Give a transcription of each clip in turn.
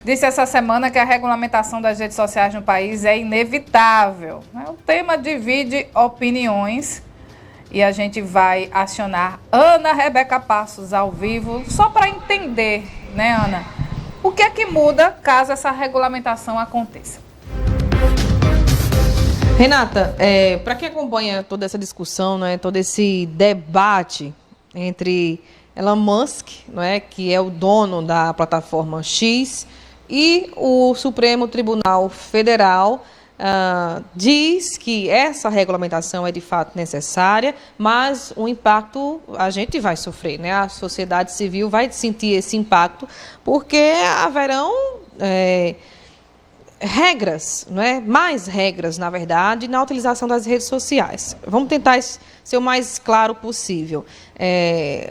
disse essa semana que a regulamentação das redes sociais no país é inevitável. O tema divide opiniões e a gente vai acionar Ana Rebeca Passos ao vivo, só para entender, né, Ana, o que é que muda caso essa regulamentação aconteça. Renata, para quem acompanha toda essa discussão, né, todo esse debate entre Elon Musk, né, que é o dono da plataforma X, e o Supremo Tribunal Federal diz que essa regulamentação é de fato necessária, mas o impacto a gente vai sofrer, né? A sociedade civil vai sentir esse impacto, porque haverão regras, não é? Mais regras, na verdade, na utilização das redes sociais. Vamos tentar ser o mais claro possível.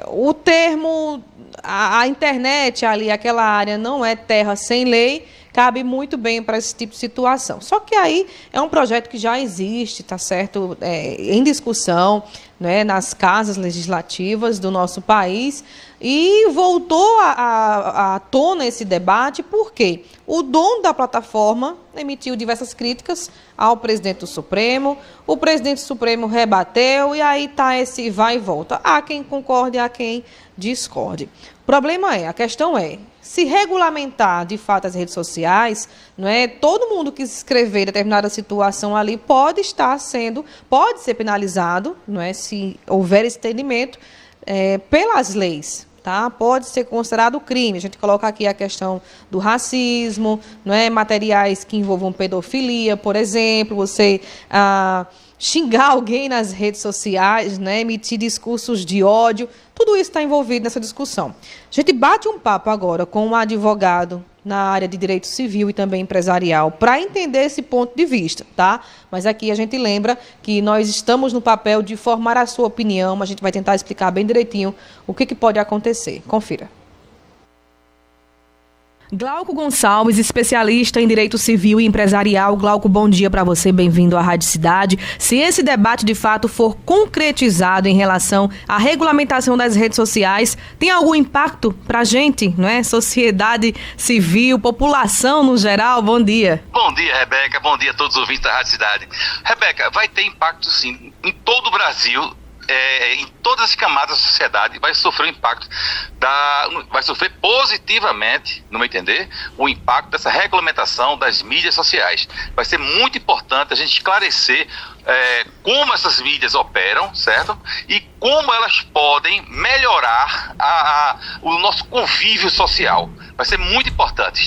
O termo, a internet ali, aquela área não é terra sem lei, cabe muito bem para esse tipo de situação. Só que aí é um projeto que já existe, tá certo, em discussão, né, nas casas legislativas do nosso país, e voltou à tona esse debate porque o dono da plataforma emitiu diversas críticas ao presidente do Supremo, o presidente do Supremo rebateu, e aí está esse vai e volta. Há quem concorde, há quem discorde. O problema a questão é, se regulamentar de fato as redes sociais, não é? Todo mundo que escrever determinada situação ali pode ser penalizado, não é? Se houver esse entendimento, pelas leis, tá? Pode ser considerado crime. A gente coloca aqui a questão do racismo, não é? Materiais que envolvam pedofilia, por exemplo, você xingar alguém nas redes sociais, né? Emitir discursos de ódio, tudo isso está envolvido nessa discussão. A gente bate um papo agora com um advogado na área de direito civil e também empresarial para entender esse ponto de vista, tá? Mas aqui a gente lembra que nós estamos no papel de formar a sua opinião, mas a gente vai tentar explicar bem direitinho o que pode acontecer. Confira. Glauco Gonçalves, especialista em direito civil e empresarial. Glauco, bom dia para você, bem-vindo à Rádio Cidade. Se esse debate de fato for concretizado em relação à regulamentação das redes sociais, tem algum impacto para a gente, não é? Sociedade civil, população no geral? Bom dia. Bom dia, Rebeca, bom dia a todos os ouvintes da Rádio Cidade. Rebeca, vai ter impacto sim, em todo o Brasil. Em todas as camadas da sociedade vai sofrer o impacto, vai sofrer positivamente, no meu entender, o impacto dessa regulamentação das mídias sociais. Vai ser muito importante a gente esclarecer como essas mídias operam, certo? E como elas podem melhorar o nosso convívio social. Vai ser muito importante.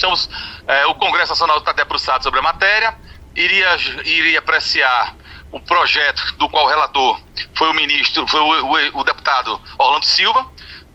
O Congresso Nacional está debruçado sobre a matéria, iria apreciar o projeto do qual o relator foi o deputado Orlando Silva,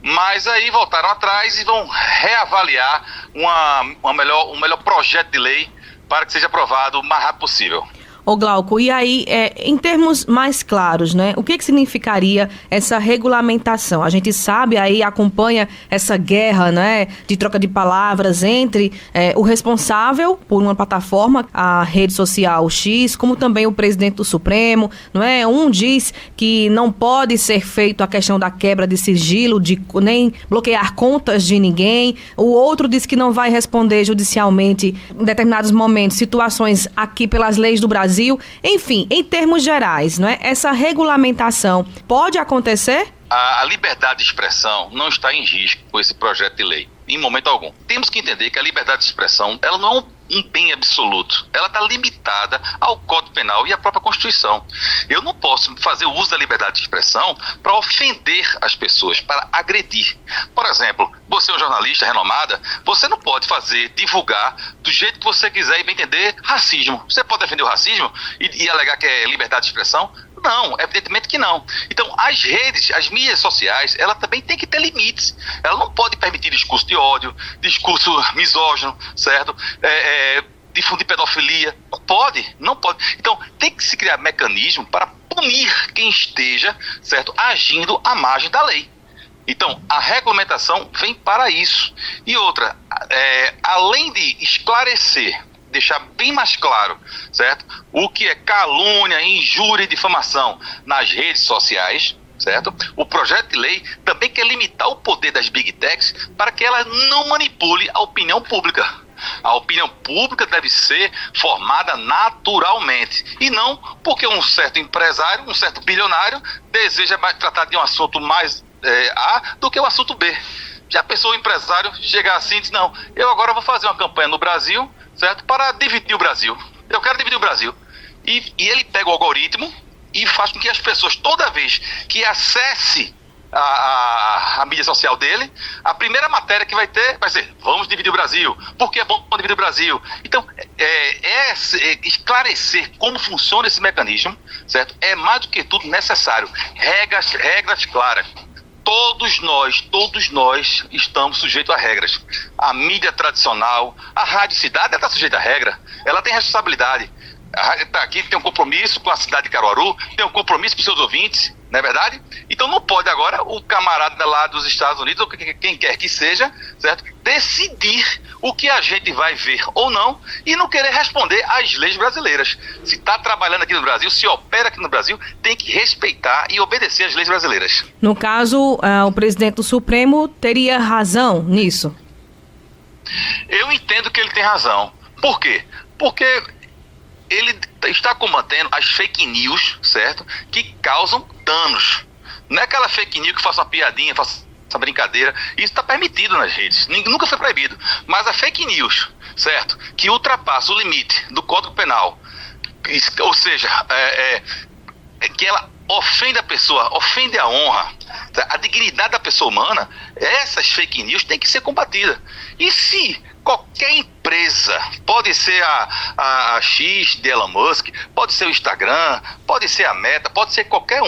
mas aí voltaram atrás e vão reavaliar um melhor projeto de lei para que seja aprovado o mais rápido possível. Ô Glauco, e aí, em termos mais claros, né, o que significaria essa regulamentação? A gente sabe, aí acompanha essa guerra, né, de troca de palavras entre o responsável por uma plataforma, a rede social X, como também o presidente do Supremo, não é? Um diz que não pode ser feito a questão da quebra de sigilo, nem bloquear contas de ninguém. O outro diz que não vai responder judicialmente em determinados momentos, situações aqui pelas leis do Brasil. Enfim, em termos gerais, não é? Essa regulamentação pode acontecer? A liberdade de expressão não está em risco com esse projeto de lei, em momento algum. Temos que entender que a liberdade de expressão, ela não é um bem absoluto. Ela está limitada ao Código Penal e à própria Constituição. Eu não posso fazer o uso da liberdade de expressão para ofender as pessoas, para agredir. Por exemplo, você é um jornalista renomada, você não pode divulgar do jeito que você quiser e bem entender racismo. Você pode defender o racismo e alegar que é liberdade de expressão? Não, evidentemente que não. Então, as mídias sociais, ela também tem que ter limites. Ela não pode permitir discurso de ódio, discurso misógino, certo? Difundir pedofilia. Não pode. Então, tem que se criar mecanismo para punir quem esteja, certo, agindo à margem da lei. Então, a regulamentação vem para isso. E outra, além de esclarecer, deixar bem mais claro, certo? O que é calúnia, injúria e difamação nas redes sociais, certo? O projeto de lei também quer limitar o poder das Big Techs para que elas não manipulem a opinião pública. A opinião pública deve ser formada naturalmente e não porque um certo empresário, um certo bilionário deseja tratar de um assunto mais A do que o assunto B. Já pensou o empresário chegar assim e dizer, não, eu agora vou fazer uma campanha no Brasil, certo, para dividir o Brasil. Eu quero dividir o Brasil. E ele pega o algoritmo e faz com que as pessoas, toda vez que acesse a mídia social dele, a primeira matéria que vai ter vai ser: vamos dividir o Brasil, porque é bom dividir o Brasil. Então, esclarecer como funciona esse mecanismo, certo? É mais do que tudo necessário. Regras claras. Todos nós estamos sujeitos a regras. A mídia tradicional, a Rádio Cidade, ela está sujeita a regra. Ela tem responsabilidade. Está aqui, tem um compromisso com a cidade de Caruaru, tem um compromisso com seus ouvintes, não é verdade? Então não pode agora o camarada lá dos Estados Unidos, ou quem quer que seja, certo, decidir o que a gente vai ver ou não e não querer responder às leis brasileiras. Se está trabalhando aqui no Brasil, se opera aqui no Brasil, tem que respeitar e obedecer às leis brasileiras. No caso, o presidente do Supremo teria razão nisso? Eu entendo que ele tem razão. Por quê? Porque ele está combatendo as fake news, certo? Que causam danos. Não é aquela fake news que faça uma piadinha, faça uma brincadeira. Isso está permitido nas redes. Nunca foi proibido. Mas a fake news, certo? Que ultrapassa o limite do Código Penal, ou seja, que ela ofende a pessoa, ofende a honra, a dignidade da pessoa humana, essas fake news têm que ser combatidas. E se qualquer empresa, pode ser a X de Elon Musk, pode ser o Instagram, pode ser a Meta, pode ser qualquer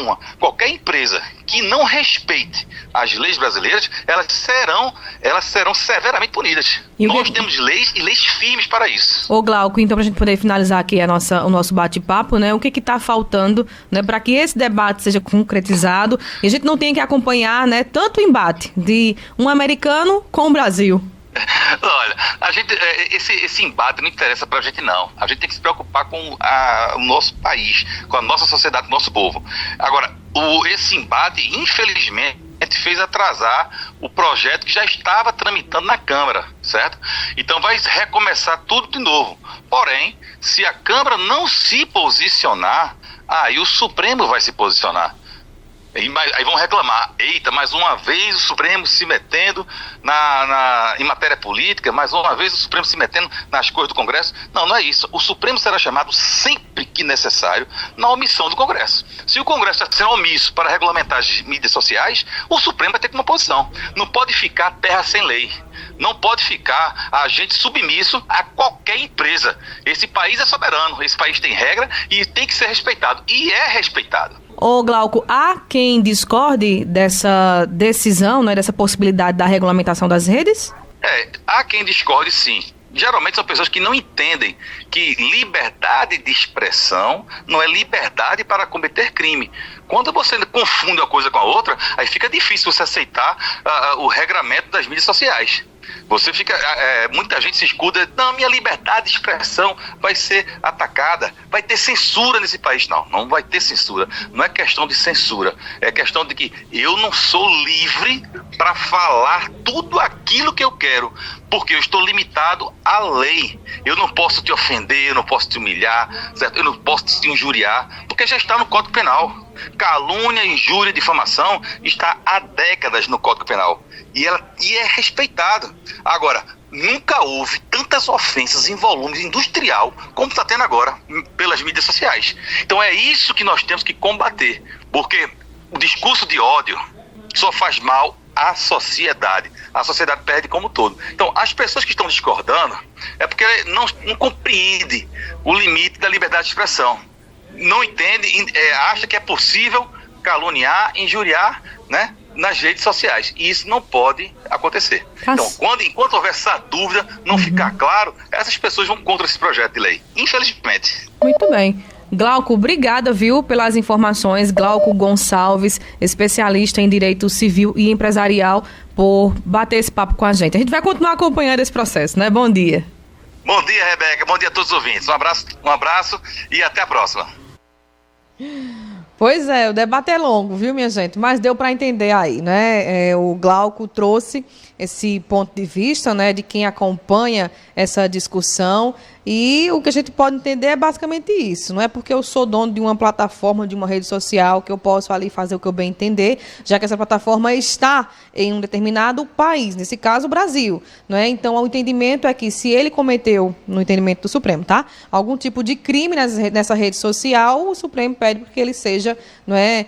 empresa que não respeite as leis brasileiras, elas serão severamente punidas. Nós temos leis e leis firmes para isso. Ô Glauco, então, para a gente poder finalizar aqui o nosso bate-papo, né, o que está faltando, né, para que esse debate seja concretizado e a gente não tenha que acompanhar, né, tanto o embate de um americano com o Brasil? Olha, esse embate não interessa pra gente, não. A gente tem que se preocupar com o nosso país, com a nossa sociedade, com o nosso povo. Agora, esse embate, infelizmente, fez atrasar o projeto que já estava tramitando na Câmara, certo? Então vai recomeçar tudo de novo. Porém, se a Câmara não se posicionar, aí o Supremo vai se posicionar. Aí vão reclamar: eita, mais uma vez o Supremo se metendo em matéria política, mais uma vez o Supremo se metendo nas coisas do Congresso. Não é isso. O Supremo será chamado sempre que necessário na omissão do Congresso. Se o Congresso está sendo omisso para regulamentar as mídias sociais, o Supremo vai ter uma posição. Não pode ficar terra sem lei. Não pode ficar a gente submisso a qualquer empresa. Esse país é soberano, esse país tem regra e tem que ser respeitado. E é respeitado. Ô Glauco, há quem discorde dessa decisão, né, dessa possibilidade da regulamentação das redes? Há quem discorde, sim. Geralmente são pessoas que não entendem que liberdade de expressão não é liberdade para cometer crime. Quando você confunde uma coisa com a outra, aí fica difícil você aceitar o regramento das mídias sociais. Você fica, muita gente se escuda: não, minha liberdade de expressão vai ser atacada, vai ter censura nesse país. Não vai ter censura. Não é questão de censura, é questão de que eu não sou livre para falar tudo aquilo que eu quero, porque eu estou limitado à lei. Eu não posso te ofender, eu não posso te humilhar, certo? Eu não posso te injuriar, porque já está no Código Penal. Calúnia, injúria, difamação está há décadas no Código Penal. E é respeitado. Agora, nunca houve tantas ofensas em volume industrial como está tendo agora pelas mídias sociais. Então é isso que nós temos que combater, porque o discurso de ódio só faz mal à sociedade. A sociedade perde como um todo. Então, as pessoas que estão discordando é porque não compreendem o limite da liberdade de expressão. Não entende, acha que é possível caluniar, injuriar, né, nas redes sociais. E isso não pode acontecer. Então, enquanto houver essa dúvida, não ficar claro, essas pessoas vão contra esse projeto de lei. Infelizmente. Muito bem. Glauco, obrigada, viu, pelas informações. Glauco Gonçalves, especialista em direito civil e empresarial, por bater esse papo com a gente. A gente vai continuar acompanhando esse processo, né? Bom dia. Bom dia, Rebeca. Bom dia a todos os ouvintes. Um abraço e até a próxima. Pois é, o debate é longo, viu, minha gente? Mas deu para entender aí, né? O Glauco trouxe esse ponto de vista, né, de quem acompanha essa discussão. E o que a gente pode entender é basicamente isso. Não é porque eu sou dono de uma plataforma, de uma rede social, que eu posso ali fazer o que eu bem entender, já que essa plataforma está em um determinado país, nesse caso o Brasil. Não é? Então, o entendimento é que se ele cometeu, no entendimento do Supremo, tá, algum tipo de crime nessa rede social, o Supremo pede que ele seja, não é,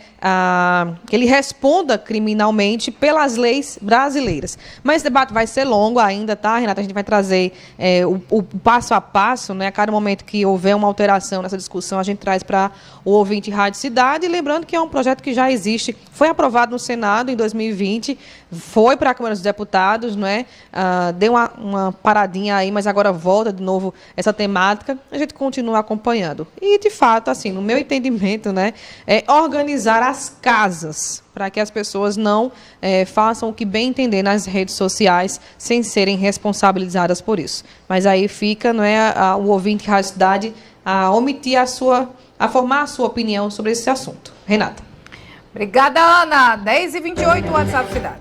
que ele responda criminalmente pelas leis brasileiras. Mas esse debate vai ser longo ainda, tá, Renata? A gente vai trazer o passo a passo. Né? A cada momento que houver uma alteração nessa discussão, a gente traz para o ouvinte Rádio Cidade. E lembrando que é um projeto que já existe, foi aprovado no Senado em 2020, foi para a Câmara dos Deputados, né? Deu uma paradinha aí, mas agora volta de novo essa temática. A gente continua acompanhando. E, de fato, assim, no meu entendimento, né, é organizar as casas para que as pessoas não façam o que bem entender nas redes sociais sem serem responsabilizadas por isso. Mas aí fica, não é, o ouvinte Rádio Cidade a omitir a formar a sua opinião sobre esse assunto. Renata. Obrigada, Ana. 10h28, WhatsApp Cidade.